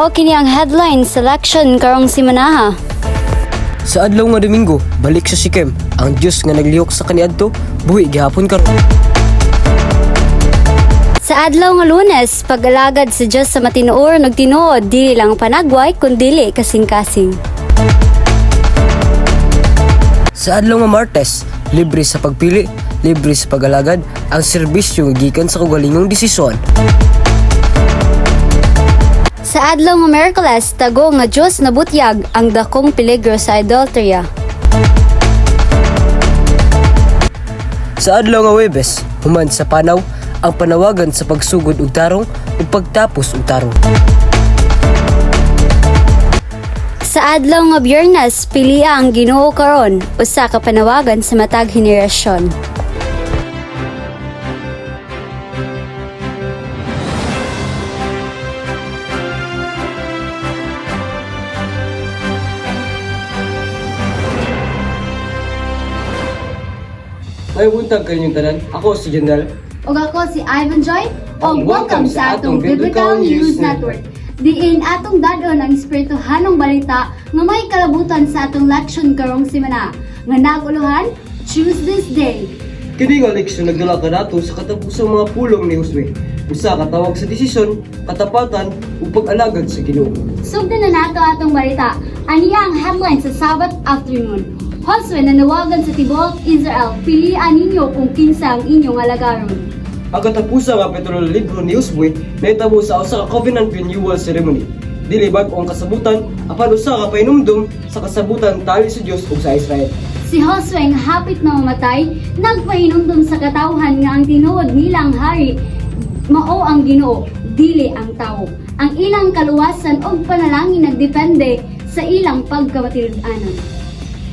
Mao kini ang headline selection karong simanaha. Sa adlaw nga Domingo, balik sa Sikem. Ang Dios nga naglihok sa kaniadto, buhi gihapon karon. Sa adlaw nga Lunes, pag-alagad sa Dios sa matinuor nagtinuod dili lang panagway kundi kasing-kasing. Sa adlaw nga Martes, libre sa pagpili, libre sa pag-alagad, ang serbisyo nga gikan sa kaugalingong desisyon. Sa adlaw nga Miyerkules, tago nga Dios nabutyag ang dakong peligro sa adulteria. Sa adlaw nga Huwebes, human sa panaw, ang panawagan sa pagsugod og tarong ug pagtapos og tarong. Sa adlaw nga Biyernes, pilia ang Ginoo karon, usa ka panawagan sa matag henerasyon. May buntag kaninyong tanan. Ako si General. Ug ako si Ivan Joy, ug welcome sa atong Biblical News Network. Diin atong dadon ang espirituhanong balita nga may kalabutan sa atong leksyon karong simana. Nga naguluhan, Choose This Day. Kini nga leksyon nagdala kanato sa katapusang mga pulong ni Josue. Usa ka tawag sa desisyon, katapatan ug pag-alagad sa Ginoo. Sugdan na nato atong balita. Aniya ang headline sa Sabbath afternoon. Josue nanawagan sa tibuok Israel, pilian ninyo kung kinsa ang inyong alagaron. Ang katapusang nga petrol libro ni Josue nahitabo sa usa ka covenant renewal ceremony. Dili bag-ong kasabutan apan usa ka painumdum sa kasabutan tali sa Dios ug sa Israel. Si Josue nga hapit na mamatay, nagpahinumdum sa katawhan nga ang tinuod nilang hari mao ang Ginoo, dili ang tawo. Ang ilang kaluwasan ug panalangin nagdepende sa ilang pagkamatilid-anan.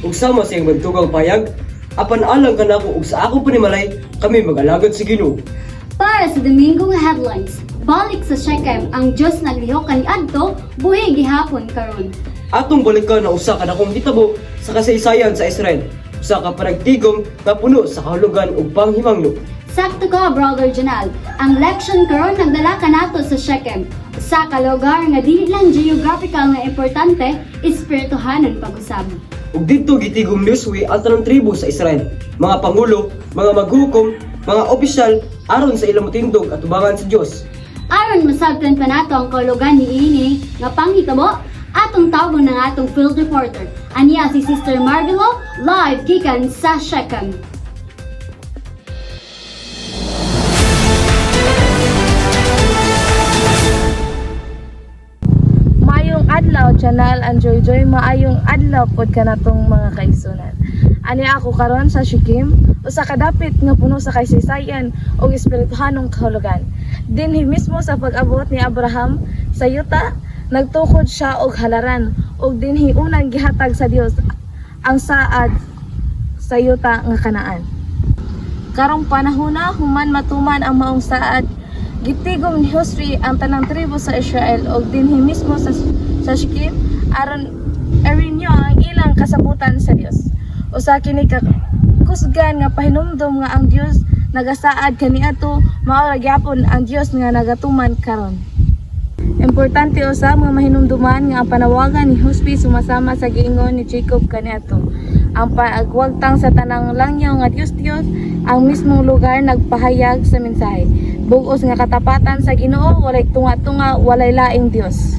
Ug sama sa iyang magtugang payag, apan alang kanako ug sa akong panimalay, kami mag-alagad sa Ginoo. Para sa Domingo nga headlines, balik sa Shechem ang Dios naglihok kaniadto, buhi gihapon karon. Atong balikan na usa ka dakong hitabo sa kasaysayan sa Israel. Usa ka panagtigom nga puno sa kahulugan ug panghimangno. Sakto ka, Brother Janal. Ang leksyon karon nagdala kanato sa Shechem, usa ka lugar nga dili lang geographical nga importante, espirituhanon pag-usab. Ug didto gitigom ni Josue ang tanang tribo sa Israel, mga pangulo, mga maghukom, mga opisyal aron sa ilang motindog at tubangan sa Dios. Aron masabtan pa nato ang kahulugan niini nga panghitabo, atong tawgon ng atong field reporter. Aniya si Sister Marvelo, live gikan sa Shechem. Maayong adlaw, Channel and Joy Joy. Maayong adlaw pod kanatong mga kaigsunan. Ani ako karon sa Shechem, usa ka dapit nga puno sa kasaysayan ug espirituhanong kahulugan. Dinhi mismo sa pag-abot ni Abraham sa yuta, nagtukod siya og halaran ug dinhi unang gihatag sa Dios ang saad sa yuta nga Kanaan. Karong panahona human matuman ang maong saad, gitigom ni Josue ang tanang tribo sa Israel ug dinhi mismo sa Shechem aron erinyo ang ilang kasabutan sa Dios. Usa kini ka kusgan nga pahinumdom nga ang Dios nagasaad kaniadto mao ra gyapon ang Dios nga nagatuman karon. Importante usab nga mahinumduman nga ang panawagan ni Josue sumasama sa giingon ni Jacob kaniadto. Ang pagwagtang sa tanang langyaw nga Dios ang mismong lugar nagpahayag sa mensahe. Bugos nga katapatan sa Ginoo, walay tunga-tunga, walay laing Dios.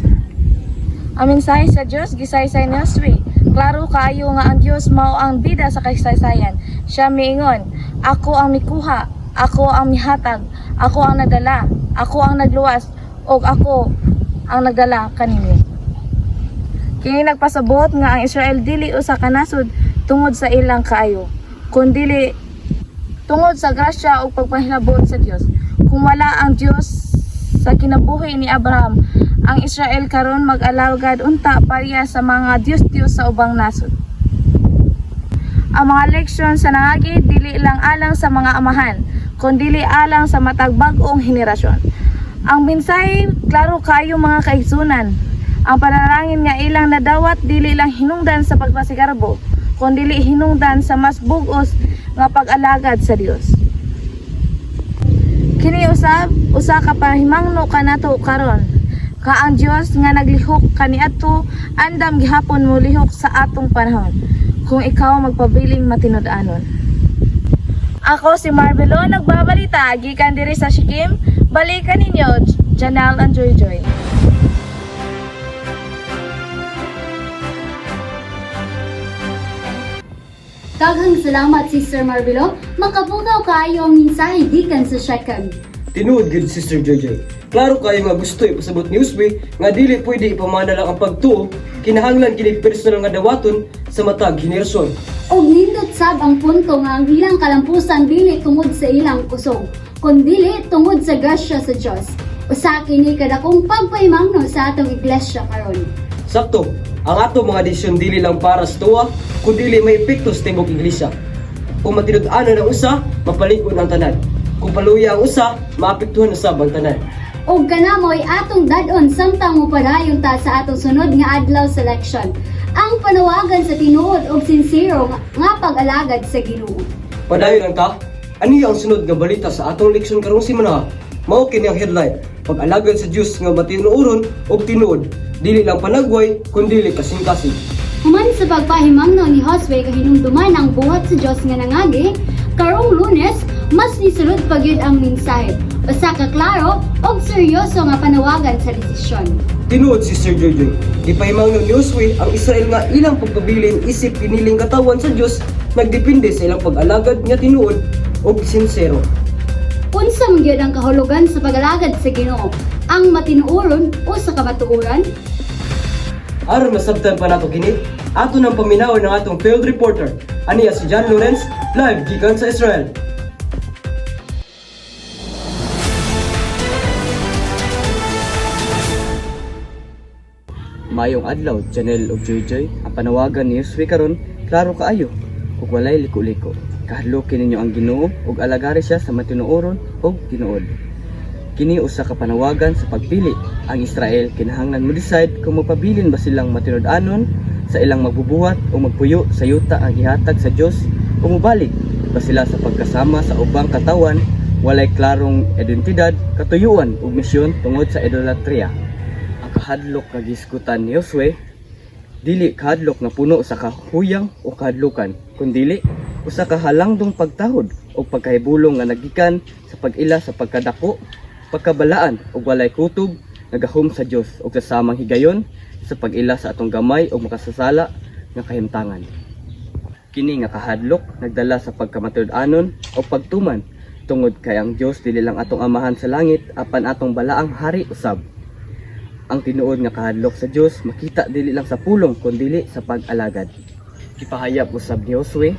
Ang mensahe sa Dios gisaysay ni Josue. Klaro kaayo nga ang Dios mao ang bida sa kasaysayan. Siya miingon, ako ang mikuha, ako ang mihatag, ako ang nagdala, ako ang nagluwas, ug ako ang nagdala kanimo. Kini nagpasabot nga ang Israel dili usa ka nasod tungod sa ilang kaayo, kundi tungod sa grasya ug pagpahilabot sa Dios. Kung wala ang Dios sa kinabuhi ni Abraham, ang Israel karon mag-alagad unta pareha sa mga Diyos sa ubang nasod. Ang mga leksyon sa nangagi dili lang alang sa mga amahan, kundi alang sa matag bag-ong henerasyon. Ang mensahe klaro kayo mga kaigsunan. Ang panalangin nga ilang nadawat dili lang hinungdan sa pagpasigarbo, kundi hinungdan sa mas bugos nga pag-alagad sa Dios. Kini usab usa ka pahimangno kanato karon. ka ang Dios nga naglihok kaniadto andam gihapon mo lihok sa atong panahon kung ikaw magpabiling matinud-anon. Ako si Marvelo nagbabalita gikan diri sa Sikkim. Balikan ninyo Janelle and Joy Joy. Daghang salamat, Sister Marvelo. Makapugaw kaayo ang mensahe gikan sa Shechem. Tinuod gid Sister Joy. Klaro kayo nga gusto ipasabot ni Uswe nga dili pwede ipamana lang ang pagtuo, kinahanglan kini personal nga dawaton sa matag henerasyon. Og nindot sab ang punto nga ang ilang kalampusan dili tungod sa ilang kusog, kundi tungod sa grasya sa Dios. Usa kini kadakong pagpahimangno sa atong iglesia karon. Sakto, ang ato mga desisyon dili lang para sa tuwa, kundi may epekto sa tibok iglesia. Kung matinud-anon ang usa, mapalig-on ang tanan. Kung paluya ang usa, maapektuhan usab ang tanan. Og kanamoy atong dadon samtang mopadayon ta sa atong sunod nga adlaw sa election. Ang panawagan sa tinuod og sinsero nga pag-alagad sa Ginoo. Padayon lang ta, ani ang sunod nga balita sa atong leksyon karong semana? Mao kini ang headline, pag-alagad sa Dios nga matinuoron og tinuod, dili lang panagway kundi dili kasing-kasing. Human sa pagpahimangno ni Josue kahinumduman ang buhat sa Dios nga nangagi, karong Lunes mas nisulod pa gyud ang mensahe. Basta ka klaro og seryoso nga panawagan sa desisyon. Tinuod si Sir Joy. Ipahimangno ni Uswe ang Israel nga ilang pagpabiling isip piniling katawan sa Dios nagdepende sa ilang pag-alagad nga tinuod og sinsero. Unsa man gyud ang kahulugan sa pag-alagad sa Ginoo? Ang matinuoron o sa kamatuoran? Aron masabtan pa nato kini, ato nang paminaw ng atong field reporter, aniya si John Lawrence, live gikan sa Israel. Mayong adlaw, Janelle ug Joy. Ang panawagan ni Uswe karon, klaro kaayo, ug walay liko-liko. Kahadlokin ninyo ang Ginoo ug alagari siya sa matinuoron ug tinuod. Kini usa ka panawagan sa pagpili. Ang Israel kinahanglan mo decide kung magpabilin ba silang matinud-anon sa ilang magbubuhat o magpuyo sa yuta ang gihatag sa Dios o mobalik ba sila sa pagkasama sa ubang katawan, walay klarong identidad, katuyuan ug misyon tungod sa idolatria. Kahadlok nga giskutan ni Josue, dili kahadlok nga puno sa kahuyang o kahadlukan, kundi usa ka halangdong pagtahod o pagkahibulong nga nagikan sa pag-ila sa pagkadako, pagkabalaan o walay kutob, nagahom sa Dios o sa samang higayon sa pag-ila sa atong gamay o makasasala nga kahimtangan. Kini nga kahadlok nagdala sa pagkamatuod-anon o pagtuman tungod kay ang Dios dili lang atong amahan sa langit apan atong balaang hari usab. Ang tinuod nga kahadlok sa Dios makita dili lang sa pulong kundi sa pag-alagad. Gipahayag usab ni Josue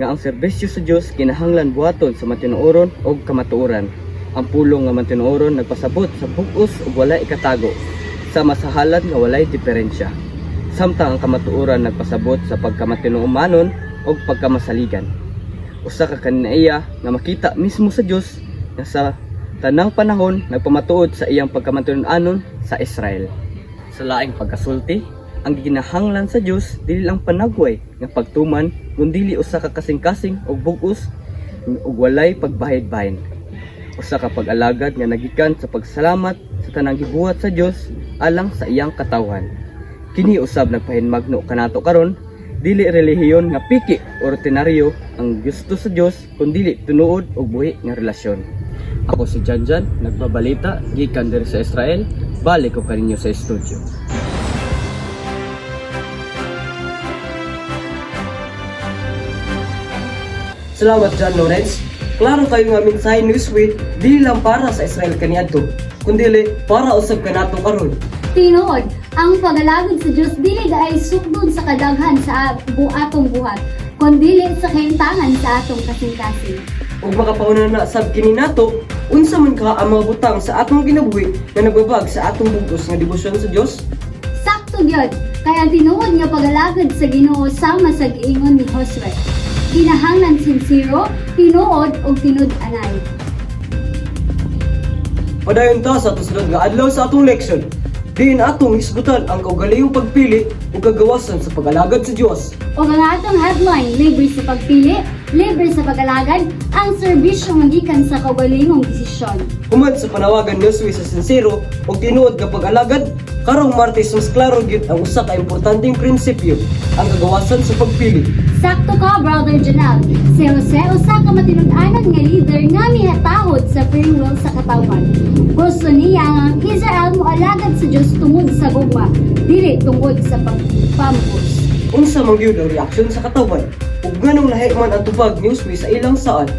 nga ang serbisyo sa Dios kinahanglan buhaton sa matinuoron ug kamatuoran. Ang pulong nga matinuoron nagpasabot sa bug-os ug walay ikatago, sa masahalad nga walay diferensya. Samtang ang kamatuoran nagpasabot sa pagkamatinuumanon ug pagkamasaligan. Usa ka kanaiya nga makita mismo sa Dios nga sa tanang panahon nagpamatuod sa iyang pagkamatinuon sa Israel. Sa laing pagkasulti, ang ginahanglan sa Dios dili lang panagway nga pagtuman kundi usa ka kasing-kasing og bug-os ug walay pagbahid-bahin. Usa ka pag-alagad nga nagikan sa pagsalamat sa tanang gibuhat sa Dios alang sa iyang katawhan. Kini usab nagpahinmagno kanato karon, dili relihiyon nga piki o ordinaryo ang gusto sa Dios kundi tinuod og buhi nga relasyon. Ako si Janjan, nagbabalita gikan diri sa Israel. Balik ko kaninyo sa studio. Salamat John Lawrence. Klaro kayo nga mensahe ni Uswe dili lang para sa Israel kaniadto, kundi para usab kanato karon. Tinuod, ang pag-alagad sa Dios dili ay sukdon sa kadaghan sa atong buhat, kundi sa kahimtangan sa atong kasing-kasing. Ug makapauna na sab kini nato, unsa man ka ang mga butang sa atong kinabuhi nga nagbabag sa atong bugos nga debosyon sa Dios? Sakto gyud, kaya ang tinuod nga pag-alagad sa Ginoo sama sa giingon ni Josue. Kinahanglan sinsero, tinuod ug tinud-anay. Padayon ta sa tusunod nga adlaw sa atong leksyon. Diin atong hisgutan ang kaugalingong pagpili ug kagawasan sa pag-alagad sa Dios. O ang atong headline, libre sa pagpili, libre sa pag-alagad, ang serbisyo nga gikan sa kaugalingong desisyon. Human sa panawagan ni Josue sa sincero o tinuod nga pag-alagad, karong Martes mas klaro gyud ang usa ka importanteng prinsipyo, ang kagawasan sa pagpili. Sakto ka, Brother Janelle. Si Jose usa ka matinud-anan nga leader nga mihatahod sa free will sa katawan. Gusto niya nga ang Israel moalagad sa Dios tungod sa gugma, dili tungod sa pagpambus. Unsa man gyud ang reaksyon sa katawan ug nganong lahi man ang tubag ni Josue sa ilang saad.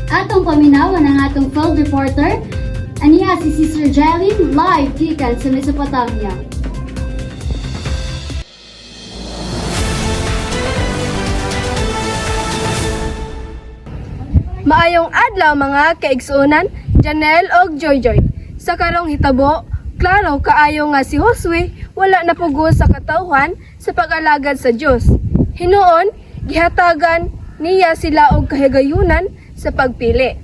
Atong paminawan ang atong field reporter, aniya si Sister Jailin live gikan sa Mesopotamia. Maayong adlaw mga kaigsuonan, Janelle og Joyjoy. Sa karong hitabo, klaro kaayo nga si Josue wala napugos sa katawhan sa pag-alagad sa Dios. Hinuon, gihatagan niya sila og kahigayunan sa pagpili.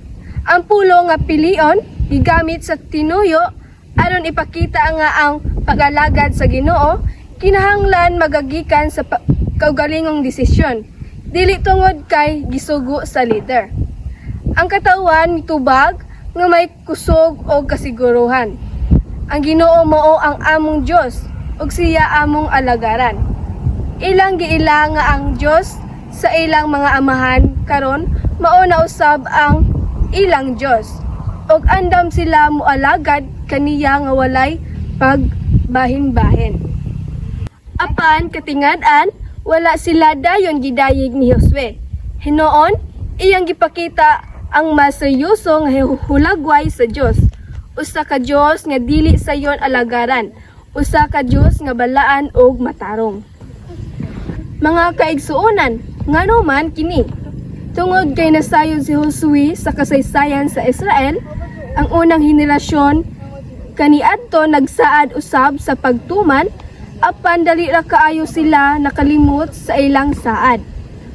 Ang pulo nga pilion gigamit sa tinuyo aron ipakita nga ang pag-alagad sa Ginoo kinahanglan magagikan sa kaugalingong desisyon, dili tungod kay gisugo sa leader. Ang katawan mitubag nga may kusog o kasiguruhan. Ang Ginoo mao ang among Dios ug siya among alagaran. Ilang giila nga ang Dios sa ilang mga amahan karon mao na usab ang ilang Dios. Ug andam sila moalagad kaniya nga walay pagbahin-bahin. Apan katingad-an wala sila dayon gidayeg ni Josue. Hinuon iyang gipakita ang maseryoso nga hulagway sa Dios. Usa ka Dios nga dili sayon alagaran, usa ka Dios nga balaan og matarong. Mga kaigsuonan, ngano man kini? Tungod kay nasayon si Josue sa kasaysayan sa Israel, ang unang henerasyon kaniadto nagsaad usab sa pagtuman, apan dali ra kaayo sila nakalimot sa ilang saad.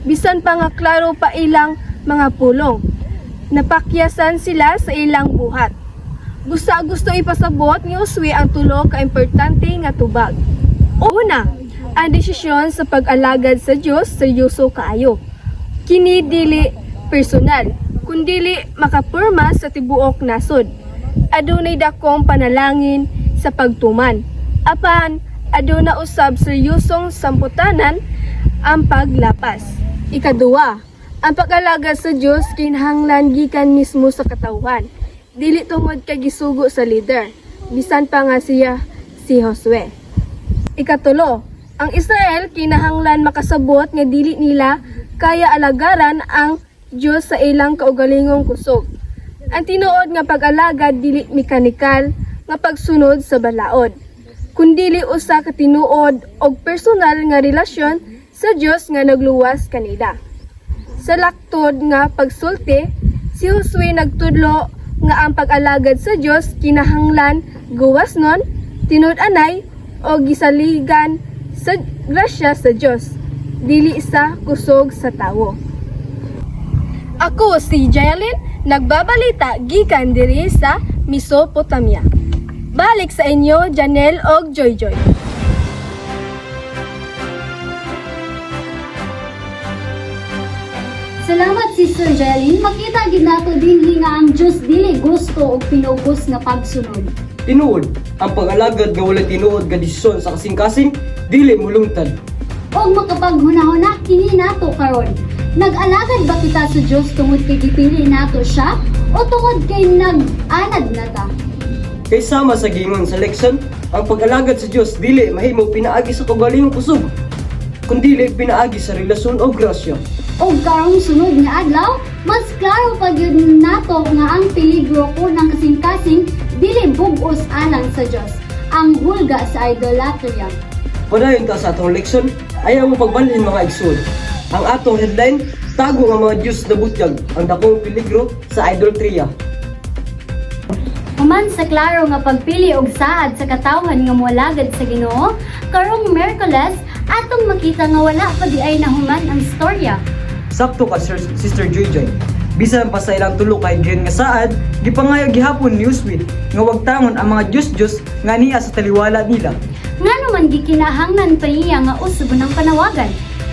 Bisan pa nga klaro pa ilang mga pulong. Napakyasan sila sa ilang buhat. Gusto ipasabot ni Josue ang tulo ka importante nga tubag. Una, ang desisyon sa pag-alagad sa Dios seryoso kaayo. Kini dili personal, kundili makapurma sa tibuok nasod. Adunay dakong panalangin sa pagtuman. Apan aduna usab seryosong samputanan ang paglapas. Ikaduwa, ang pag-alagad sa Dios kinahanglan gikan mismo sa katawhan. Dili tungod kay gisugo sa leader, bisan pa nga siya si Josue. Ikatulo, ang Israel kinahanglan makasabot nga dili nila kaya alagaran ang Dios sa ilang kaugalingong kusog. Ang tinuod nga pag-alagad dili mekanikal nga pagsunod sa balaod, kundili usa ka tinuod og personal nga relasyon sa Dios nga nagluwas kanila. Sa laktod nga pagsulti, si Josue nagtudlo nga ang pag-alagad sa Dios kinahanglan guwasnon, tinud-anay o gisaligan sa grasya sa Dios, dili sa kusog sa tawo. Ako si Jailin, nagbabalita gikan diri sa Mesopotamia. Balik sa inyo, Janelle og Joyjoy. Salamat Sister Jailin, makita gid nato dinhi nga ang Dios dili gusto og pinugos nga pagsunod. Tinuod, ang pag-alagad nga wala tinuod nga desisyon sa kasing-kasing dili mulungtad. Og makapaghunahuna kini nato karon. Nag-alagad ba kita sa Dios tungod kay gipili nato siya o tungod kay nag-anad na ta? Kay sama sa gingon sa leksyon, ang pag-alagad sa Dios dili mahimo pinaagi sa kaugalingong kusog, kundi pinaagi sa relasyon o grasya. Og karong sunod nga adlaw, mas klaro pa gyud nato nga ang peligro ko ng kasing-kasing dili bug-os alang sa Dios, ang hulga sa idolatria. Padayon ta sa atong leksyon, ayaw mo pagbalhin mga igsoon. Ang atong headline, tago nga mga Diyos na butyag, ang dakong peligro sa idolatria. Human sa klaro nga pagpili og saad sa katawhan nga moalagad sa Ginoo, karong Miyerkules atong makita nga wala pa di ay nahuman ang storya. Sakto ka Sister Joyjoy. Bisan pa sa ilang tulo kay giyon nga saad, gipangayag gihapon ni Josue nga wagtangon ang mga Diyos nga niya sa taliwala nila. Nga naman gikinahanglan pa niya nga usab ng panawagan.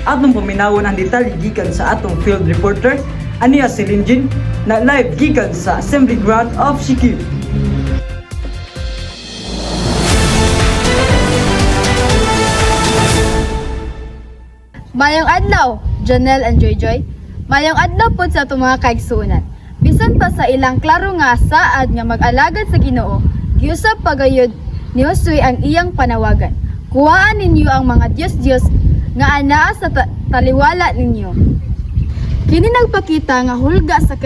atong paminawon ang detalye gikan sa atong field reporter aniya si Linjin na live gikan sa Assembly Ground of Sikihor. Mayong adlaw, Jonel and Joy. Mayong adlaw po sa itong mga kaigsuunan. Bisan pa sa ilang klaro nga saad nga mag-alagad sa Ginoo, giusap pagayod ni Josue ang iyang panawagan. Kuhaan ninyo ang mga Diyos nga anaa sa taliwala ninyo. Kini nagpakita nga hulga sa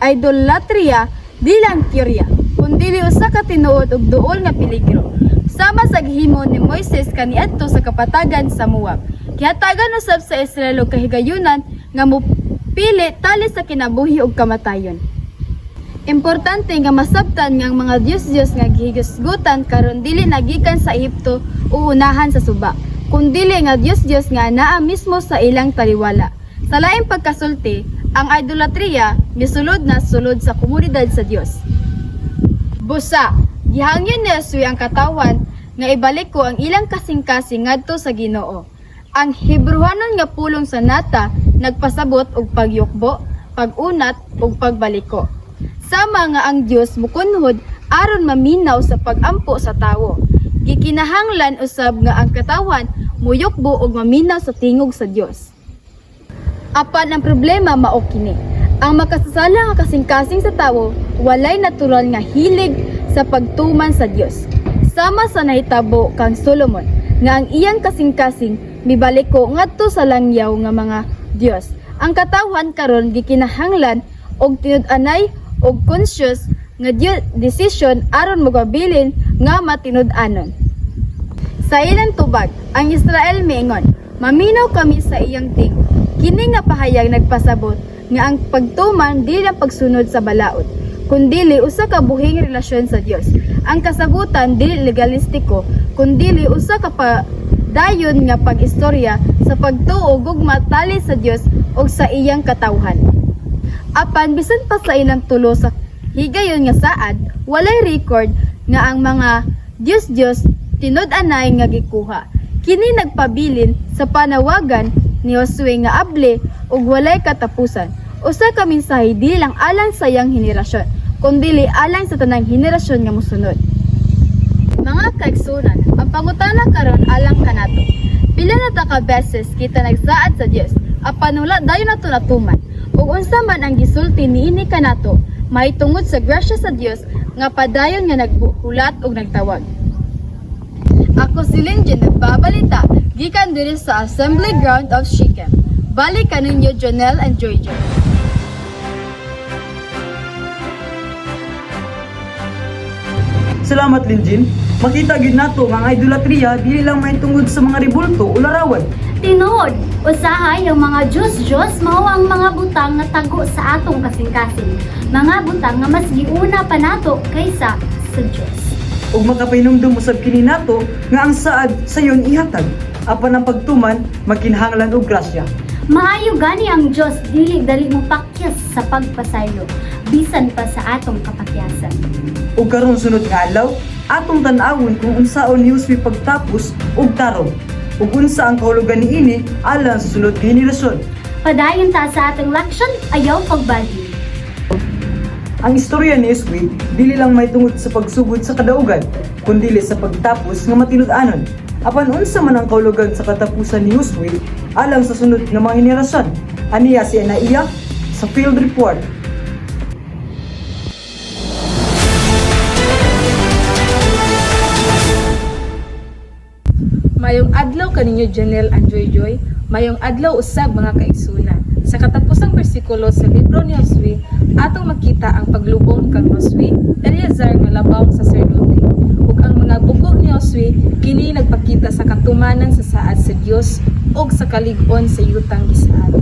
idolatria di lang teorya, kundi usa ka tinuod ug duol nga peligro. Sama sa gihimo ni Moises kaniadto sa kapatagan sa Moab. Gihatagan usab sa Israel og kahigayunan nga mopili tali sa kinabuhi ug kamatayon. Importante nga masabtan nga ang mga Diyos nga gihigasgutan karon dili nagikan sa Ehipto o unahan sa suba, kundi nga Diyos nga naa mismo sa ilang taliwala. Sa laing pagkasulti, ang idolatria misulod na sulod sa komunidad sa Dios. Busa, gihangyon ni Josue ang katawan nga ibalik ko ang ilang kasing-kasing ngadto sa Ginoo. Ang Hebrewanon nga pulong sa nata nagpasabot og pagyukbo, pagunat ug pagbaliko. Sama nga ang Dios mukunhod aron maminaw sa pagampo sa tawo. Gikinahanglan usab nga ang katawan muyukbo ug maminaw sa tingog sa Dios. Apan ang problema mao kini. Ang makasasala nga kasing-kasing sa tawo walay natural nga hilig sa pagtuman sa Dios. Sama sa nahitabo kang Solomon nga ang iyang kasing-kasing mibaliko ngadto sa langyaw nga mga Dios. Ang katawan karon gikinahanglan og tinud-anay og conscious nga decision aron magabilin nga matinud-anon. Sa ilang tubag, ang Israel miingon, maminaw kami sa iyang tingog. Kini nga pahayag nagpasabot nga ang pagtuman dili lang pagsunod sa balaod, kundi usa ka buhing relasyon sa Dios. Ang kasabutan dili legalistiko, kundi usa ka dayon nga pag-istorya sa pagtuo ug matali sa Dios ug sa iyang katawhan. Apan bisan pa sa ilang tulo sa higayon nga saad, walay record nga ang mga Diyos tinud-anay nga gikuha. Kini nagpabilin sa panawagan ni Josue nga able ug walay katapusan. Usa ka mensahe dili lang alang sa iyang henerasyon, kundi alang sa tanang henerasyon nga mosunod. Mga kaigsunan, ang pangutana karon alang kanato. Pila na ta ka beses kita nagsaad sa Dios, apan wala dayon nato natuman. Ug unsa man ang gisulti niini kanato, mahitungod sa grasya sa Dios nga padayon nga nagbuhulat ug nagtawag. Ako si Linjin nagbabalita gikan diri sa Assembly Ground of Sikihor. Balik kaninyo Jonel and Joy. Salamat Linjin. Makita gid nato nga ang idolatria dili lang mahitungod sa mga rebulto o larawan. Tinuod, usahay ang mga Diyos mao ang mga butang nga tago sa atong kasing-kasing. Mga butang nga mas giuna pa nato kaysa sa Dios. Ug makapahinumdum usab kini nato nga ang saad sayon ihatag, apan ang pagtuman makinahanglan og grasya. Maayo gani ang Dios dili dali mo pakyas sa pagpasaylo, bisan pa sa atong kapakyasan. Ug karon sunod nga adlaw, atong tan-awon kung unsaon ni Josue pagtapos og tarong. Ug unsa ang kahulugan niini alang sa sunod nga henerasyon. Padayon ta sa atong laksyon, ayaw pagbali. Ang istorya ni Josue dili lang mahitungod sa pagsugod sa kadaugan, kundi sa pagtapos nga matinud-anon. Apan unsa man ang kahulugan sa katapusan ni Josue alang sa sunod nga mga henerasyon. Aniya si Anaiya sa Field Report. Mayong adlaw kaninyo Jonel and Joy. Mayong adlaw usab mga kaigsunan. Sa katapusang bersikulo sa libro ni Josue, atong makita ang paglubong kang Josue, Eleazar nga labaw sa sacerdote. Ug ang mga bukog ni Josue kini nagpakita sa katumanan sa saad sa Dios ug sa kalig-on sa yutang gisaad.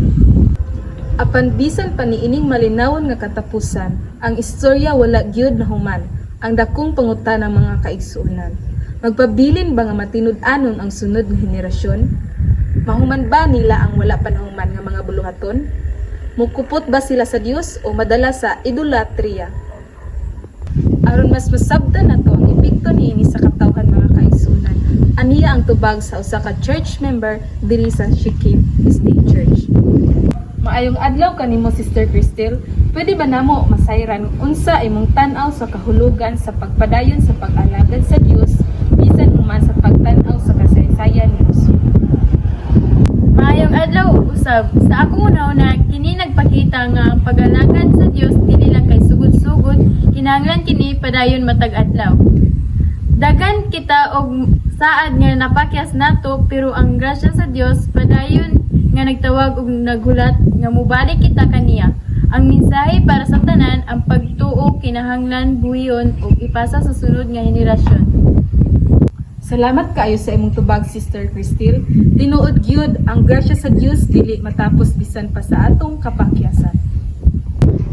Apan bisan pa niining malinawon nga katapusan, ang istorya wala gyud nahuman. Ang dakong pangutan ng mga kaigsunan. Magpabilin ba nga matinud-anon ang sunod nga henerasyon? Mahuman ba nila ang wala panahuman nga mga buluhaton? Mukupot ba sila sa Dios o madala sa idolatria? Aron mas masabtan nato ang apekto niini sa katawhan mga kaigsunan. Aniya ang tubag sa usa ka church member diri sa Shikip State Church. Maayong adlaw kanimo Sister Cristel. Pwede ba namo masayran unsa imong tan-aw sa kahulugan sa pagpadayon sa pag-alagad sa Dios bisan human sa pagtan-aw sa kasaysayan ni Hesus? Maayong adlaw usab. Sa akong una kini nagpakita nga ang pag-alagad sa Dios dili lang kay sugod-sugod, kinahanglan kini padayon matag adlaw. Dagan kita og saad nga napakyas nato pero ang grasya sa Dios padayon nga nagtawag og naghulat nga mubalik kita kaniya. Ang mensahe para sa tanan ang pagtuo kinahanglan buhiyon ug ipasa sa sunod nga henerasyon. Salamat kaayo sa imong tubag, Sister Cristel. Tinuod gyud ang grasya sa Dios dili matapos bisan pa sa atong kapakyasan.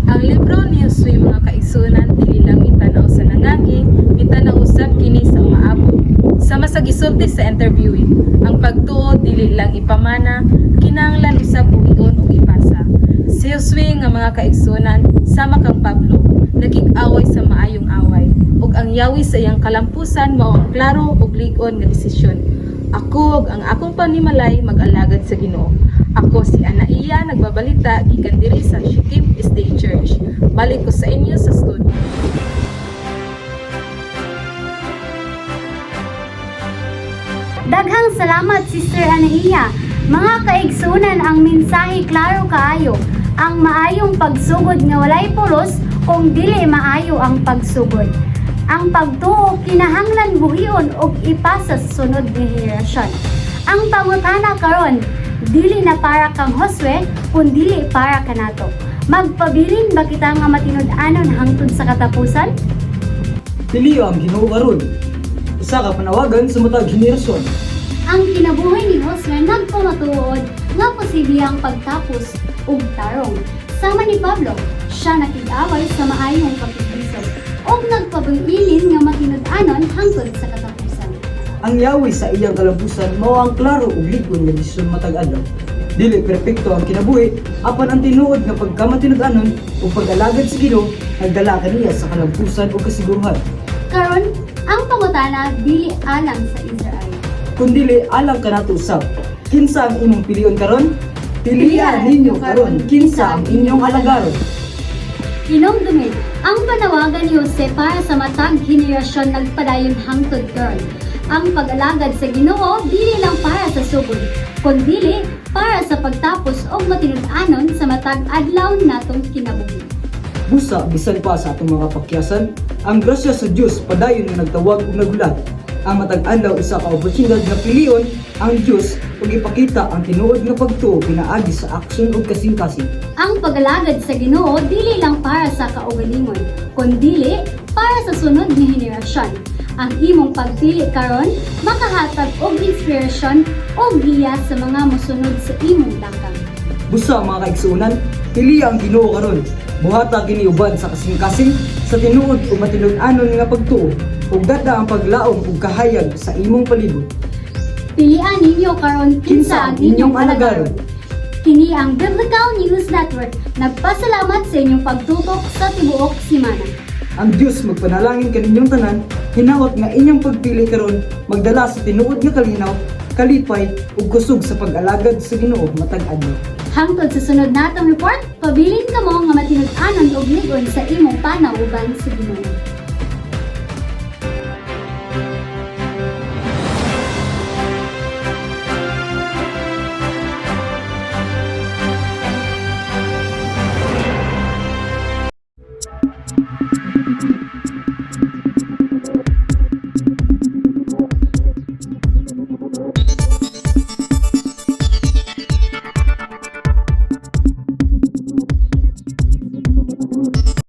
Ang libro ni Josue mga kaigsunan dili lang itanaw sa nangagi, itanaw usab kini sa umaabot. Sama sa gisulti sa interviewing, ang pagtuo dili lang ipamana, kinahanglan usab buhion ug ipasa. Si Josue nga mga kaigsunan sama kang Pablo, nagig-away sa maayong away, ug ang yawi sa iyang kalampusan mao ang klaro ug lig-on nga desisyon. Ako ug ang akong panimalay mag-alagad sa Ginoo. Ako si Anaiya nagbabalita gikan diri sa Shikip State Church. Balik ko sa inyo sa studio. Daghang salamat, Sister Anaiya. Mga kaigsunan, ang mensahe klaro kaayo. Ang maayong pagsugod nga walay pulos kung dili maayo ang pagsugod. Ang pagtuo kinahanglan buhion ug ipasa sa sunod nga henerasyon. Ang pangutana karon, dili na para kang Josue, kundi para kanato. Magpabilin ba kita nga matinud-anon hangtod sa katapusan? Piliyo ang Ginoo karon. Usa ka panawagan sa matag henerasyon. Ang kinabuhi ni Josue nagpamatuod nga posibleng pagtapos ug tarong. Sama ni Pablo, siya nakig-away sa maayong pagkikisog ug nagpabilin nga matinud-anon hangtod sa katapusan. Ang yawi sa iyang kalampusan mao ang klaro ug lig-on nga desisyon matag adlaw. Dili perpekto ang kinabuhi, apan ang tinuod nga pagkamatinud-anon ug pag-alagad sa Ginoo nagdala kaniya sa kalampusan ug kasiguruhan. Karon, ang pangutana dili alang sa Israel. Kundili alang kanato usab. Kinsa ang imong piliyon karon? Pilihan ninyo karon kinsa ang inyong alagaron. Hinumdumi, ang panawagan ni Jose para sa matag henerasyon nagpadayon hangtod karon. Ang pag-alagad sa Ginoo dili lang para sa sugod, kundi para sa pagtapos og matinud-anon sa matag adlaw natong kinabuhi. Busa bisan pa sa atong mga pakyasan, ang grasya sa Dios padayon nga nagtawag ug nagulat. Ang matag adlaw usa ka oportunidad nga piliyon ang Dios ug ipakita ang tinuod nga pagtuo pinaagi sa aksyon ug kasing-kasing. Ang pag-alagad sa Ginoo dili lang para sa kaugalingon, kundi para sa sunod nga henerasyon. Ang imong pagpili karon makahatag og inspirasyon ug giya sa mga mosunod sa imong dakang. Busa mga kaigsunan, pili ang Ginoo karon. Buhata kini uban sa kasing-kasing sa tinuod ug matinud-anon nga pagtuo ug dada ang paglaom ug kahayag sa imong palibot. Pilian ninyo karon kinsa ang inyong alagaron. Kini ang Biblical News Network. Nagpasalamat sa inyong pagtutok sa tibuok simana. Ang Dios magpanalangin kaninyong tanan, hinaot nga inyong pagpili karon magdala sa tinuod nga kalinaw, kalipay ug kusog sa pag-alagad sa Ginoo matag adlaw. Hangtod sa sunod natong report, pabilin kamo nga matinud-anon og ligon sa imong panauban sa Ginoo.